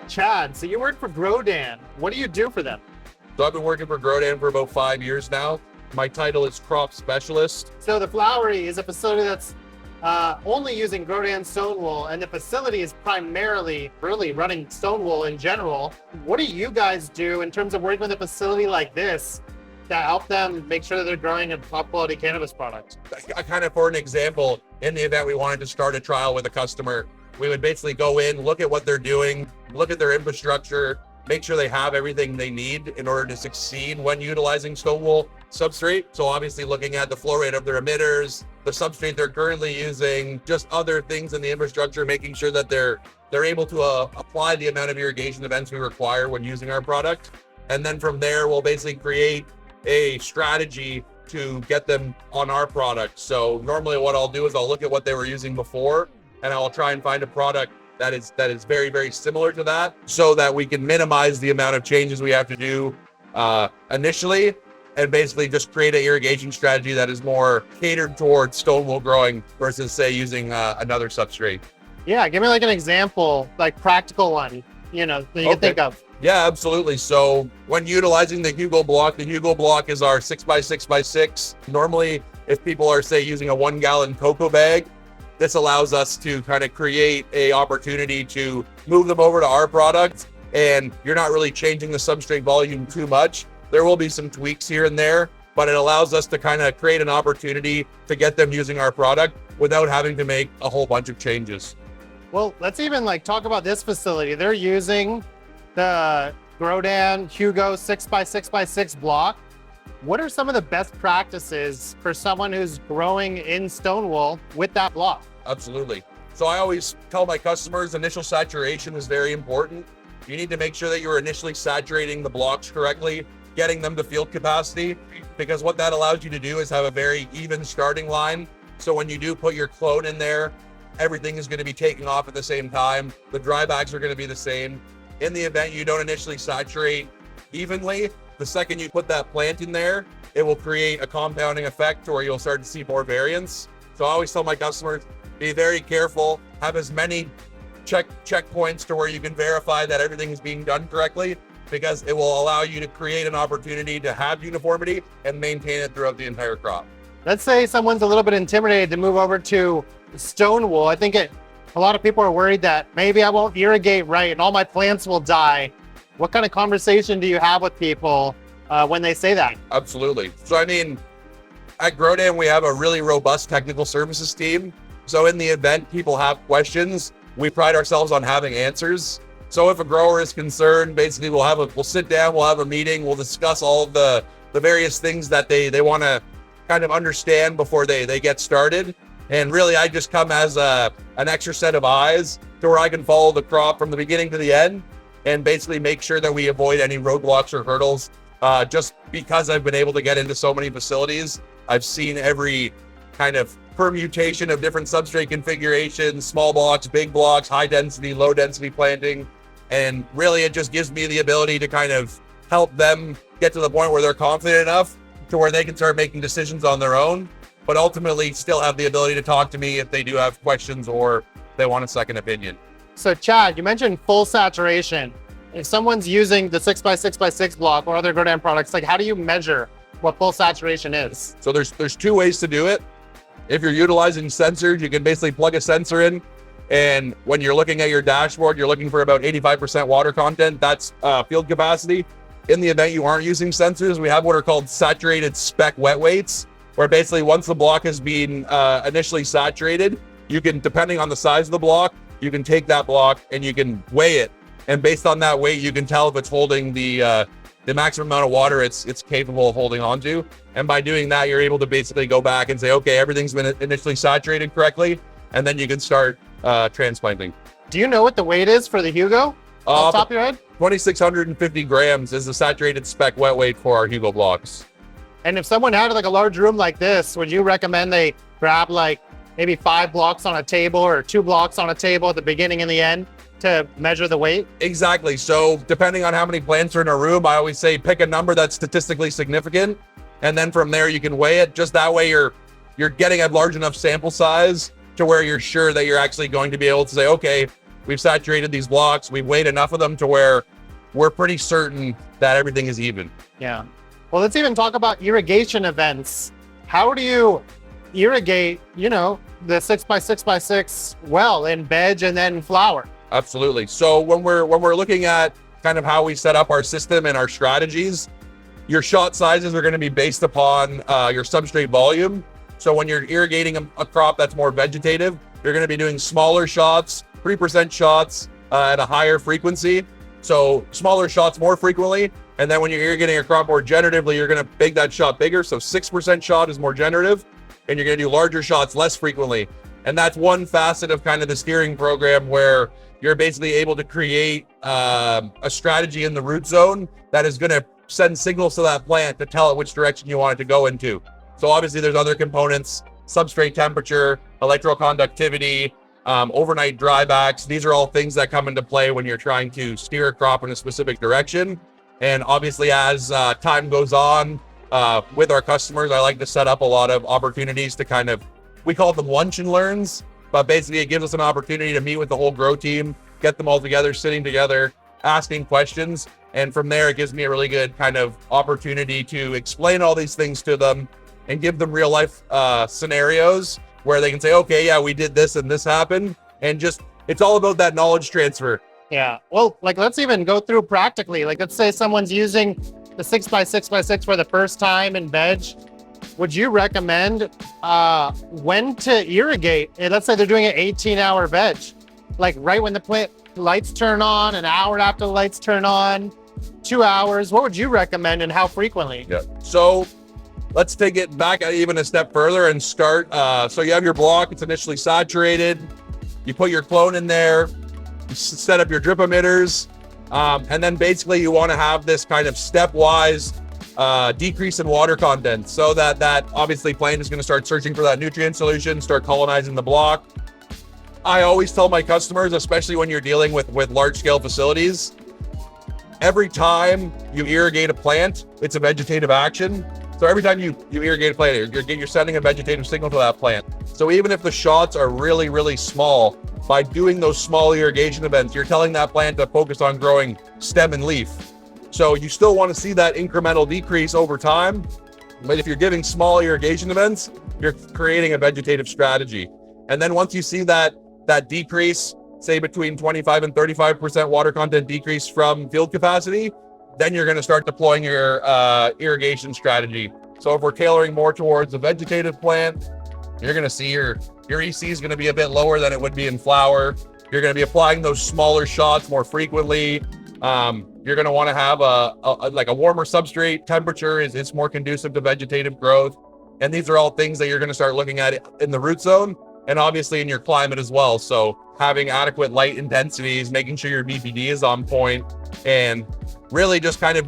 Chad, so you work for Grodan. What do you do for them? So I've been working for Grodan for about 5 years now. My title is crop specialist. So the Flowery is a facility that's only using Grodan Stonewool, and the facility is primarily really running Stonewool in general. What do you guys do in terms of working with a facility like this to help them make sure that they're growing a top quality cannabis product? Kind of for an example, in the event we wanted to start a trial with a customer, we would basically go in, look at what they're doing, look at their infrastructure, make sure they have everything they need in order to succeed when utilizing Stonewool substrate. So obviously looking at the flow rate of their emitters, the substrate they're currently using, just other things in the infrastructure, making sure that they're able to apply the amount of irrigation events we require when using our product. And then from there, we'll basically create a strategy to get them on our product. So normally what I'll do is I'll look at what they were using before, and I'll try and find a product that is very, very similar to that, so that we can minimize the amount of changes we have to do initially, and basically just create an irrigation strategy that is more catered towards Stonewool growing versus, say, using another substrate. Yeah, give me like an example, like practical one, that you can think of. Yeah, absolutely. So when utilizing the Hugo block is our 6x6x6. Normally, if people are, say, using a 1 gallon cocoa bag, this allows us to kind of create a opportunity to move them over to our product, and you're not really changing the substrate volume too much. There will be some tweaks here and there, but it allows us to kind of create an opportunity to get them using our product without having to make a whole bunch of changes. Well, let's even talk about this facility. They're using the Grodan Hugo 6x6x6 block. What are some of the best practices for someone who's growing in Stonewool with that block? Absolutely. So I always tell my customers initial saturation is very important. You need to make sure that you're initially saturating the blocks correctly, getting them to field capacity, because what that allows you to do is have a very even starting line. So when you do put your clone in there, everything is going to be taking off at the same time. The drybacks are going to be the same. In the event you don't initially saturate evenly, the second you put that plant in there, it will create a compounding effect where you'll start to see more variance. So I always tell my customers, be very careful, have as many checkpoints to where you can verify that everything is being done correctly, because it will allow you to create an opportunity to have uniformity and maintain it throughout the entire crop. Let's say someone's a little bit intimidated to move over to Stonewool. I think a lot of people are worried that maybe I won't irrigate right and all my plants will die. What kind of conversation do you have with people when they say that? Absolutely. So, I mean, at Grodan, we have a really robust technical services team. So in the event people have questions, we pride ourselves on having answers. So if a grower is concerned, basically we'll sit down, we'll have a meeting, we'll discuss all of the various things that they want to kind of understand before they get started. And really, I just come as an extra set of eyes to where I can follow the crop from the beginning to the end, and basically make sure that we avoid any roadblocks or hurdles. Just because I've been able to get into so many facilities, I've seen every kind of permutation of different substrate configurations, small blocks, big blocks, high density, low density planting. And really, it just gives me the ability to kind of help them get to the point where they're confident enough to where they can start making decisions on their own, but ultimately still have the ability to talk to me if they do have questions or they want a second opinion. So Chad, you mentioned full saturation. If someone's using the 6x6x6 block or other Grodan products, how do you measure what full saturation is? So there's two ways to do it. If you're utilizing sensors, you can basically plug a sensor in, and when you're looking at your dashboard, you're looking for about 85% water content. That's field capacity. In the event you aren't using sensors, we have what are called saturated spec wet weights, where basically once the block has been initially saturated, you can, depending on the size of the block, you can take that block and you can weigh it. And based on that weight, you can tell if it's holding the maximum amount of water it's capable of holding onto. And by doing that, you're able to basically go back and say, okay, everything's been initially saturated correctly. And then you can start transplanting. Do you know what the weight is for the Hugo off the top of your head? 2,650 grams is the saturated spec wet weight for our Hugo blocks. And if someone had a large room like this, would you recommend they grab maybe 5 blocks on a table or 2 blocks on a table at the beginning and the end to measure the weight? Exactly. So depending on how many plants are in a room, I always say pick a number that's statistically significant. And then from there, you can weigh it. Just that way you're getting a large enough sample size to where you're sure that you're actually going to be able to say, okay, we've saturated these blocks, we've weighed enough of them to where we're pretty certain that everything is even. Yeah. Well, let's even talk about irrigation events. How do you irrigate, you know, the 6x6x6 well in veg and then flower? Absolutely. So when we're looking at kind of how we set up our system and our strategies, your shot sizes are going to be based upon your substrate volume. So when you're irrigating a crop that's more vegetative, you're going to be doing smaller shots, 3% shots at a higher frequency. So smaller shots more frequently. And then when you're irrigating a crop more generatively, you're going to make that shot bigger. So 6% shot is more generative, and you're going to do larger shots less frequently. And that's one facet of kind of the steering program where you're basically able to create a strategy in the root zone that is going to send signals to that plant to tell it which direction you want it to go into. So obviously there's other components, substrate temperature, electroconductivity, overnight drybacks. These are all things that come into play when you're trying to steer a crop in a specific direction. And obviously as time goes on with our customers, I like to set up a lot of opportunities to kind of, we call them lunch and learns, but basically it gives us an opportunity to meet with the whole grow team, get them all together, sitting together, asking questions. And from there, it gives me a really good kind of opportunity to explain all these things to them and give them real life scenarios where they can say, okay, yeah, we did this and this happened. And just, it's all about that knowledge transfer. Yeah. Well, like, let's even go through practically. Like, let's say someone's using the 6x6x6 for the first time in veg. Would you recommend when to irrigate? And let's say they're doing an 18-hour veg, like right when the plant lights turn on, an hour after the lights turn on, 2 hours. What would you recommend and how frequently? Yeah. So let's take it back even a step further and start. So you have your block, it's initially saturated. You put your clone in there, you set up your drip emitters, and then basically you want to have this kind of stepwise decrease in water content so that obviously plant is going to start searching for that nutrient solution, start colonizing the block. I always tell my customers, especially when you're dealing with large scale facilities, every time you irrigate a plant, it's a vegetative action. So every time you irrigate a plant, you're sending a vegetative signal to that plant. So even if the shots are really, really small, by doing those small irrigation events, you're telling that plant to focus on growing stem and leaf. So you still want to see that incremental decrease over time. But if you're giving small irrigation events, you're creating a vegetative strategy. And then once you see that decrease, say between 25 and 35% water content decrease from field capacity, then you're going to start deploying your irrigation strategy. So if we're tailoring more towards a vegetative plant, you're going to see your EC is going to be a bit lower than it would be in flower. You're going to be applying those smaller shots more frequently. You're going to want to have a warmer substrate temperature. It's more conducive to vegetative growth. And these are all things that you're going to start looking at in the root zone and obviously in your climate as well. So having adequate light intensities, making sure your BPD is on point, and really just kind of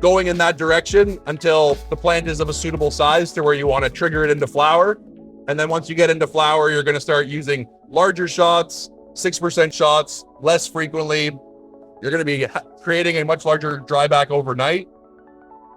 going in that direction until the plant is of a suitable size to where you want to trigger it into flower. And then once you get into flower, you're going to start using larger shots, 6% shots, less frequently. You're going to be creating a much larger dryback overnight,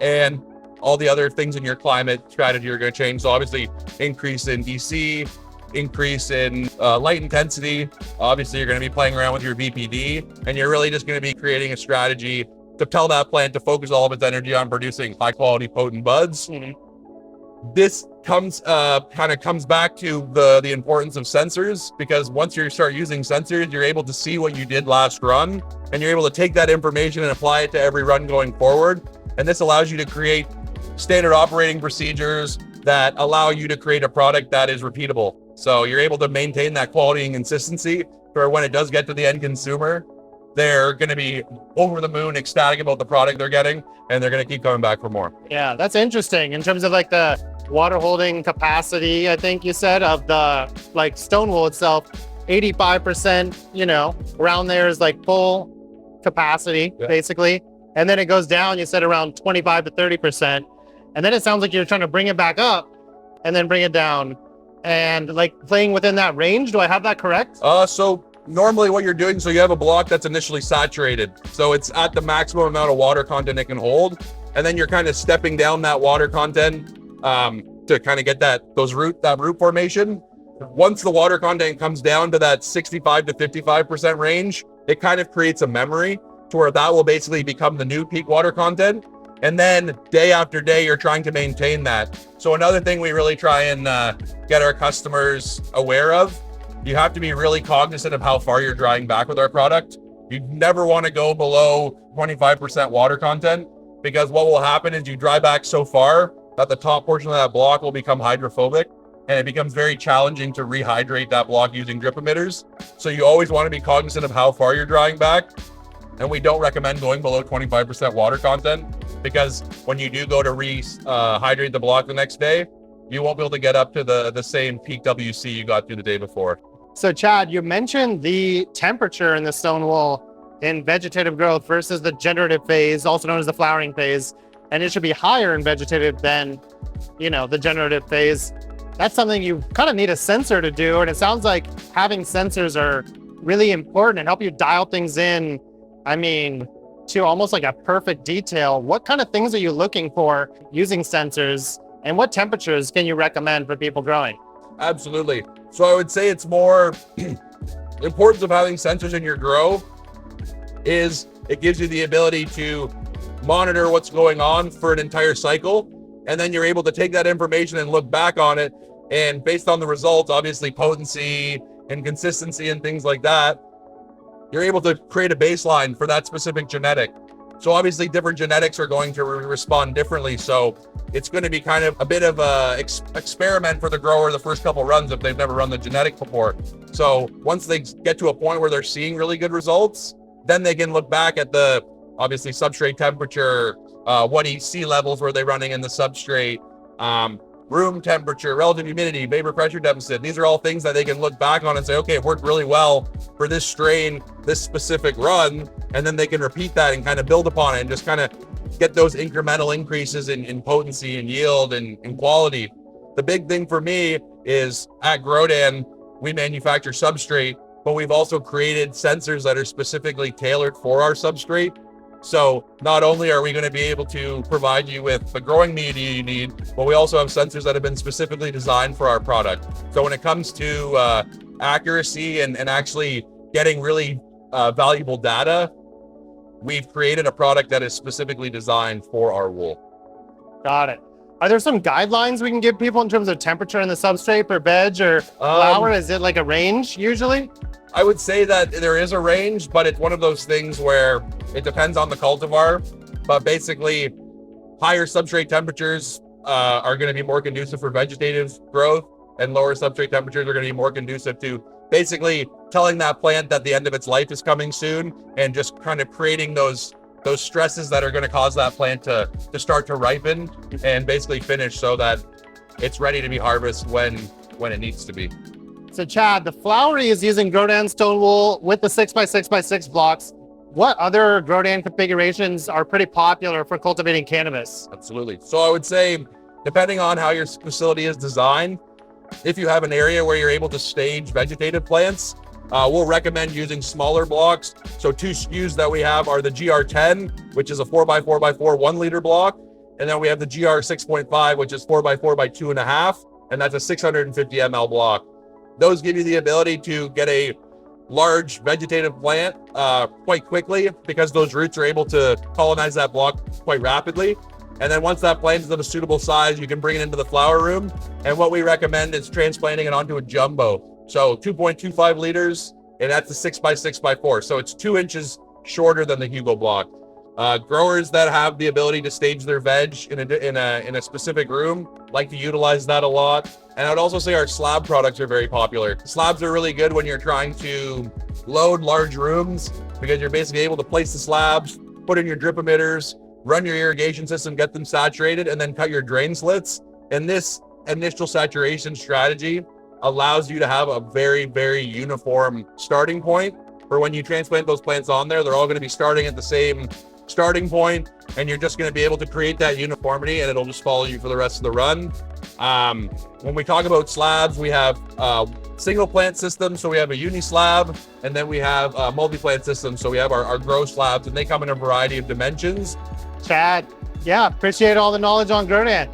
and all the other things in your climate strategy are going to change. So obviously increase in EC, increase in light intensity. Obviously you're going to be playing around with your VPD, and you're really just going to be creating a strategy to tell that plant to focus all of its energy on producing high quality potent buds. Mm-hmm. This comes back to the importance of sensors, because once you start using sensors, you're able to see what you did last run, and you're able to take that information and apply it to every run going forward. And this allows you to create standard operating procedures that allow you to create a product that is repeatable. So you're able to maintain that quality and consistency for when it does get to the end consumer. They're going to be over the moon, ecstatic about the product they're getting, and they're going to keep coming back for more. Yeah, that's interesting. In terms of like the water holding capacity, I think you said, of the like Stonewool itself, 85%, around there is like full capacity, basically. And then it goes down, you said around 25 to 30%. And then it sounds like you're trying to bring it back up and then bring it down, and like playing within that range. Do I have that correct? So normally what you're doing, so you have a block that's initially saturated. So it's at the maximum amount of water content it can hold. And then you're kind of stepping down that water content to kind of get that root formation. once the water content comes down to that 65 to 55% range, it kind of creates a memory to where that will basically become the new peak water content. And then day after day, you're trying to maintain that. So another thing we really try and get our customers aware of, you have to be really cognizant of how far you're drying back with our product. You never want to go below 25% water content, because what will happen is you dry back so far that the top portion of that block will become hydrophobic, and it becomes very challenging to rehydrate that block using drip emitters. So you always want to be cognizant of how far you're drying back. And we don't recommend going below 25% water content, because when you do go to rehydrate the block the next day, you won't be able to get up to the same peak WC you got through the day before. So Chad, you mentioned the temperature in the Stonewool in vegetative growth versus the generative phase, also known as the flowering phase. And it should be higher in vegetative than, the generative phase. That's something you kind of need a sensor to do. And it sounds like having sensors are really important and help you dial things in, to almost like a perfect detail. What kind of things are you looking for using sensors, and what temperatures can you recommend for people growing? Absolutely. So I would say it's more importance of having sensors in your grow is it gives you the ability to monitor what's going on for an entire cycle. And then you're able to take that information and look back on it. And based on the results, obviously potency and consistency and things like that, you're able to create a baseline for that specific genetic. So obviously different genetics are going to respond differently. So it's going to be kind of a bit of a experiment for the grower the first couple runs if they've never run the genetic before. So once they get to a point where they're seeing really good results, then they can look back at the obviously substrate temperature, what EC levels were they running in the substrate, room temperature, relative humidity, vapor pressure deficit. These are all things that they can look back on and say, okay, it worked really well for this strain, this specific run. And then they can repeat that and kind of build upon it and just kind of get those incremental increases in potency and yield and quality. The big thing for me is at Grodan, we manufacture substrate, but we've also created sensors that are specifically tailored for our substrate. So not only are we going to be able to provide you with the growing media you need, but we also have sensors that have been specifically designed for our product. So when it comes to accuracy and actually getting really valuable data, we've created a product that is specifically designed for our wool. Got it. Are there some guidelines we can give people in terms of temperature in the substrate for veg or flower? Is it like a range usually? I would say that there is a range, but it's one of those things where it depends on the cultivar. But basically, higher substrate temperatures are going to be more conducive for vegetative growth, and lower substrate temperatures are going to be more conducive to basically telling that plant that the end of its life is coming soon, and just kind of creating those stresses that are going to cause that plant to start to ripen and basically finish so that it's ready to be harvested when it needs to be. So Chad, the flowery is using Grodan Stonewool with the 6x6x6 blocks. What other Grodan configurations are pretty popular for cultivating cannabis? Absolutely. So I would say, depending on how your facility is designed, if you have an area where you're able to stage vegetative plants, we'll recommend using smaller blocks. So two SKUs that we have are the GR10, which is a 4x4x4 1 liter block. And then we have the GR 6.5, which is 4x4x 2.5. And that's a 650 ml block. Those give you the ability to get a large vegetative plant quite quickly, because those roots are able to colonize that block quite rapidly. And then once that plant is of a suitable size, you can bring it into the flower room. And what we recommend is transplanting it onto a jumbo. So 2.25 liters, and that's a 6x6x4. So it's 2 inches shorter than the Hugo block. Growers that have the ability to stage their veg in a specific room like to utilize that a lot. And I would also say our slab products are very popular. Slabs are really good when you're trying to load large rooms, because you're basically able to place the slabs, put in your drip emitters, run your irrigation system, get them saturated, and then cut your drain slits. And this initial saturation strategy allows you to have a very, very uniform starting point for when you transplant those plants on there. They're all going to be starting at the same starting point, and you're just going to be able to create that uniformity, and it'll just follow you for the rest of the run. When we talk about slabs, we have single plant systems. So we have a uni slab, and then we have multi-plant systems. So we have our grow slabs, and they come in a variety of dimensions. Chad, yeah, appreciate all the knowledge on Grodan.